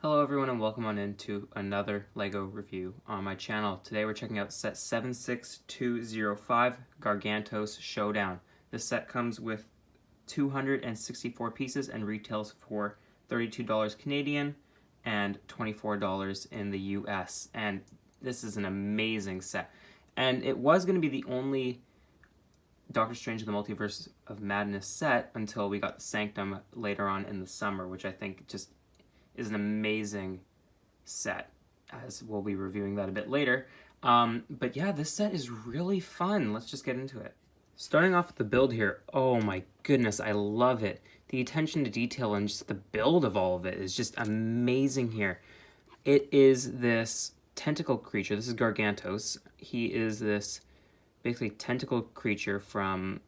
Hello everyone and welcome on into another LEGO review on my channel. Today we're checking out set 76205 Gargantos Showdown. This set comes with 264 pieces and retails for $32 Canadian and $24 in the US. And this is an amazing set. And it was going to be the only Doctor Strange in the Multiverse of Madness set until we got the Sanctum later on in the summer, which I think just is an amazing set, as we'll be reviewing that a bit later. But yeah, this set is really fun. Let's just get into it. Starting off with the build here, oh my goodness, I love it. The attention to detail and just the build of all of it is just amazing here. It is this tentacle creature. This is Gargantos. He is this basically tentacle creature from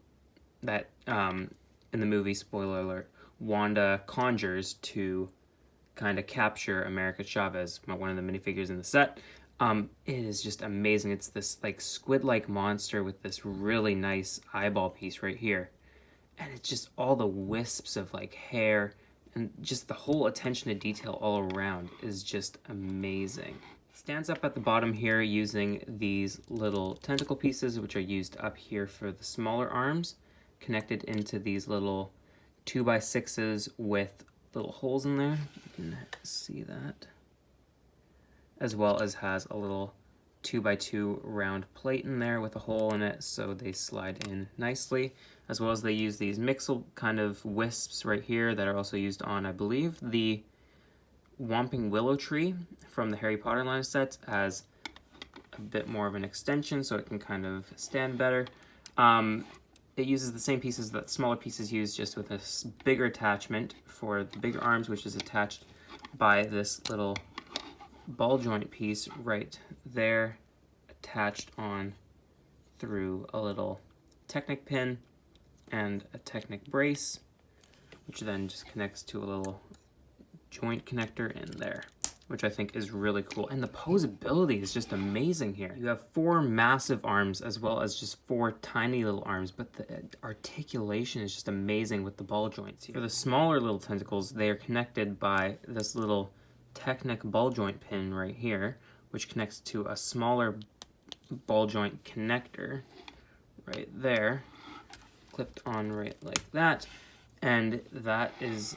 that, in the movie, spoiler alert, Wanda conjures to kind of capture America Chavez, one of the minifigures in the set. It is just amazing. It's this like squid-like monster with this really nice eyeball piece right here. And it's just all the wisps of like hair and just the whole attention to detail all around is just amazing. Stands up at the bottom here using these little tentacle pieces, which are used up here for the smaller arms, connected into these little 2x6s with little holes in there. You can see that. As well as has a little 2x2 round plate in there with a hole in it so they slide in nicely. As well as they use these mixel kind of wisps right here that are also used on, I believe, the Whomping Willow Tree from the Harry Potter line of sets as a bit more of an extension so it can kind of stand better. It uses the same pieces that smaller pieces use, just with a bigger attachment for the bigger arms, which is attached by this little ball joint piece right there, attached on through a little Technic pin and a Technic brace, which then just connects to a little joint connector in there, which I think is really cool. And the posability is just amazing here. You have 4 massive arms as well as just 4 tiny little arms, but the articulation is just amazing with the ball joints here. For the smaller little tentacles, they are connected by this little Technic ball joint pin right here, which connects to a smaller ball joint connector right there, clipped on right like that. And that is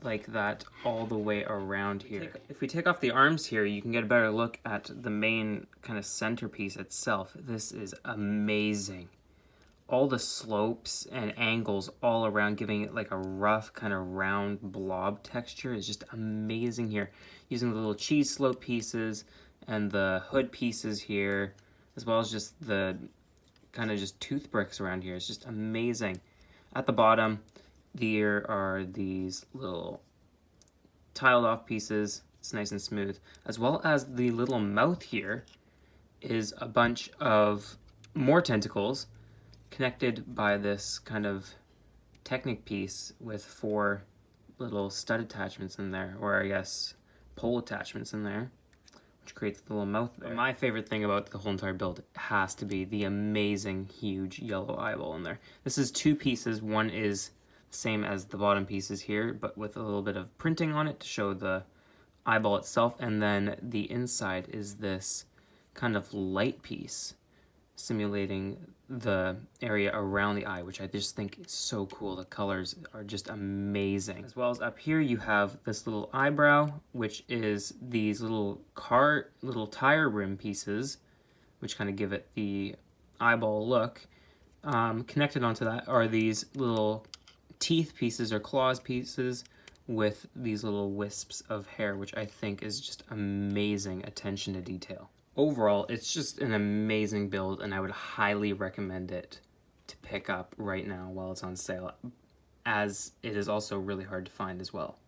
like that all the way around here. If we take off the arms here, you can get a better look at the main kind of centerpiece itself. This is amazing. All the slopes and angles all around, giving it like a rough kind of round blob texture is just amazing here. Using the little cheese slope pieces and the hood pieces here, as well as just the kind of just tooth bricks around here. It's just amazing. At the bottom, there are these little tiled off pieces. It's nice and smooth. As well as the little mouth here is a bunch of more tentacles connected by this kind of Technic piece with 4 little stud attachments in there, or I guess pole attachments in there, which creates the little mouth there. My favorite thing about the whole entire build has to be the amazing huge yellow eyeball in there. This is 2 pieces. One is same as the bottom pieces here, but with a little bit of printing on it to show the eyeball itself, and then the inside is this kind of light piece simulating the area around the eye, which I just think is so cool. The colors are just amazing. As well as up here you have this little eyebrow, which is these little tire rim pieces, which kind of give it the eyeball look. Connected onto that are these little teeth pieces or claws pieces with these little wisps of hair, which I think is just amazing attention to detail. Overall, it's just an amazing build, and I would highly recommend it to pick up right now while it's on sale, as it is also really hard to find as well.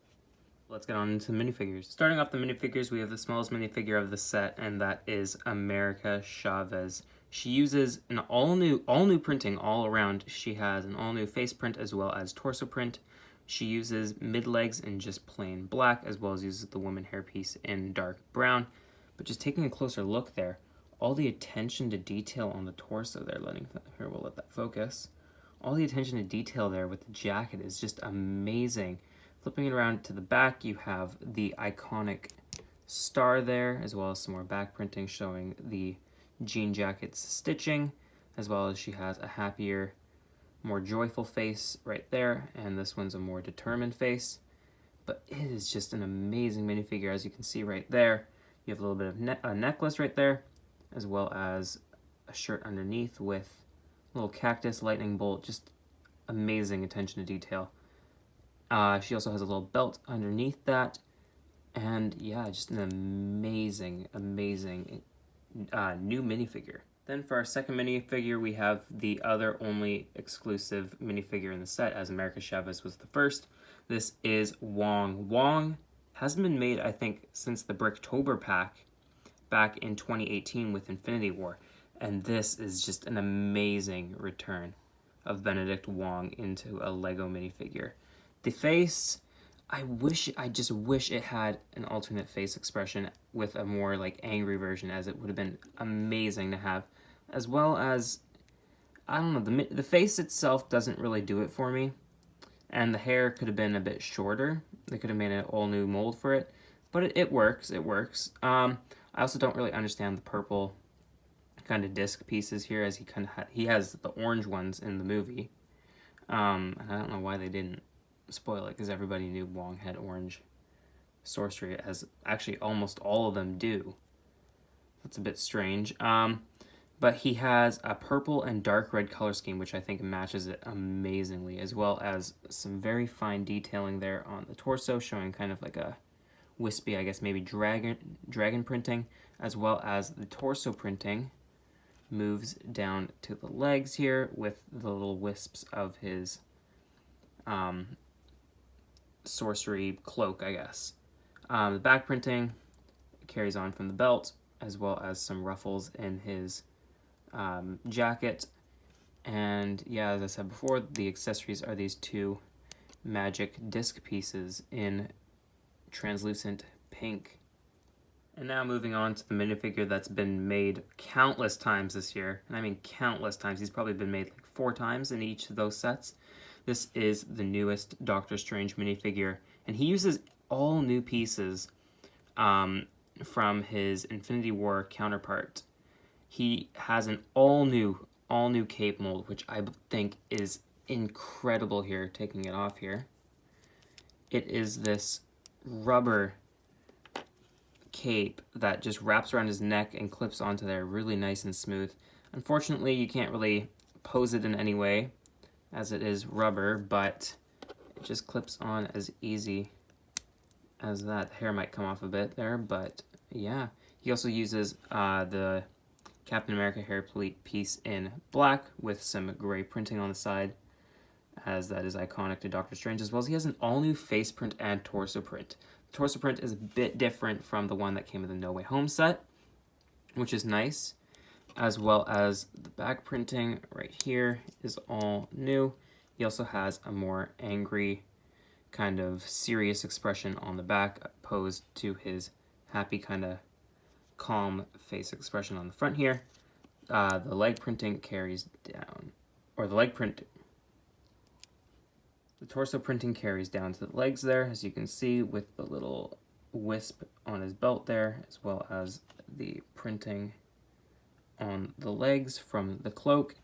Let's get on into the minifigures. Starting off the minifigures, we have the smallest minifigure of the set, and that is America Chavez. She uses an all new printing all around. She has an all new face print as well as torso print. She uses mid legs in just plain black, as well as uses the woman hairpiece in dark brown. But just taking a closer look there, all the attention to detail on the torso there, we'll let that focus. All the attention to detail there with the jacket is just amazing. Flipping it around to the back, you have the iconic star there, as well as some more back printing showing the jean jacket's stitching, as well as she has a happier, more joyful face right there, and this one's a more determined face. But it is just an amazing minifigure, as you can see right there. You have a little bit of a necklace right there, as well as a shirt underneath with a little cactus, lightning bolt, just amazing attention to detail. She also has a little belt underneath that, and yeah, just an amazing new minifigure. Then for our second minifigure, we have the other only exclusive minifigure in the set, as America Chavez was the first. This is Wong. Wong hasn't been made, I think, since the Bricktober pack back in 2018 with Infinity War. And this is just an amazing return of Benedict Wong into a Lego minifigure. The face, I just wish it had an alternate face expression with a more like angry version, as it would have been amazing to have. As well as, I don't know, the face itself doesn't really do it for me. And the hair could have been a bit shorter. They could have made an all new mold for it. But it works, it works. I also don't really understand the purple kind of disc pieces here, as he has the orange ones in the movie. And I don't know why they didn't spoil it, because everybody knew Wong had orange sorcery, as actually almost all of them do. That's a bit strange. But he has a purple and dark red color scheme, which I think matches it amazingly, as well as some very fine detailing there on the torso, showing kind of like a wispy, I guess maybe dragon printing, as well as the torso printing moves down to the legs here with the little wisps of his sorcery cloak, I guess. The back printing carries on from the belt, as well as some ruffles in his jacket. And yeah, as I said before, the accessories are these two magic disc pieces in translucent pink. And now moving on to the minifigure that's been made countless times this year, and I mean countless times. He's probably been made like 4 times in each of those sets. This is the newest Doctor Strange minifigure, and he uses all new pieces from his Infinity War counterpart. He has an all new cape mold, which I think is incredible here, taking it off here. It is this rubber cape that just wraps around his neck and clips onto there really nice and smooth. Unfortunately, you can't really pose it in any way, as it is rubber, but it just clips on as easy as that. The hair might come off a bit there, but yeah. He also uses the Captain America hair piece in black with some gray printing on the side, as that is iconic to Doctor Strange, as well as he has an all-new face print and torso print. The torso print is a bit different from the one that came in the No Way Home set, which is nice, as well as the back printing right here is all new. He also has a more angry, kind of serious expression on the back, opposed to his happy kind of calm face expression on the front here. The leg printing carries down, or the torso printing carries down to the legs there, as you can see, with the little wisp on his belt there, as well as the printing on the legs from the cloak.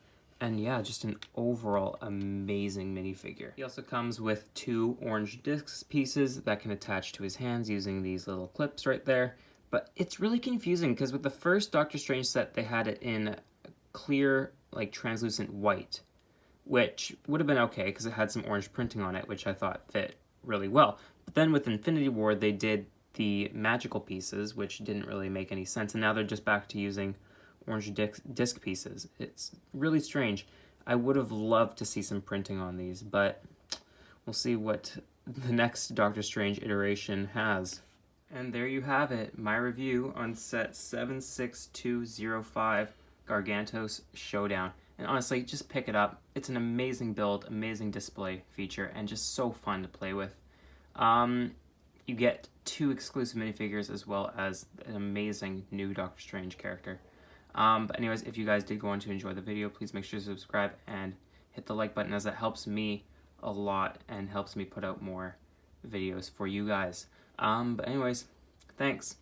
And yeah, just an overall amazing minifigure. He also comes with 2 orange disc pieces that can attach to his hands using these little clips right there. But it's really confusing, because with the first Doctor Strange set, they had it in clear, like translucent white, which would have been okay because it had some orange printing on it, which I thought fit really well. But then with Infinity War, they did the magical pieces, which didn't really make any sense, and now they're just back to using orange disc pieces. It's really strange. I would have loved to see some printing on these, but we'll see what the next Doctor Strange iteration has. And there you have it, my review on set 76205 Gargantos Showdown. And honestly, just pick it up. It's an amazing build, amazing display feature, and just so fun to play with. You get 2 exclusive minifigures as well as an amazing new Doctor Strange character. But anyways, if you guys did go on to enjoy the video, please make sure to subscribe and hit the like button, as that helps me a lot and helps me put out more videos for you guys. But anyways, thanks.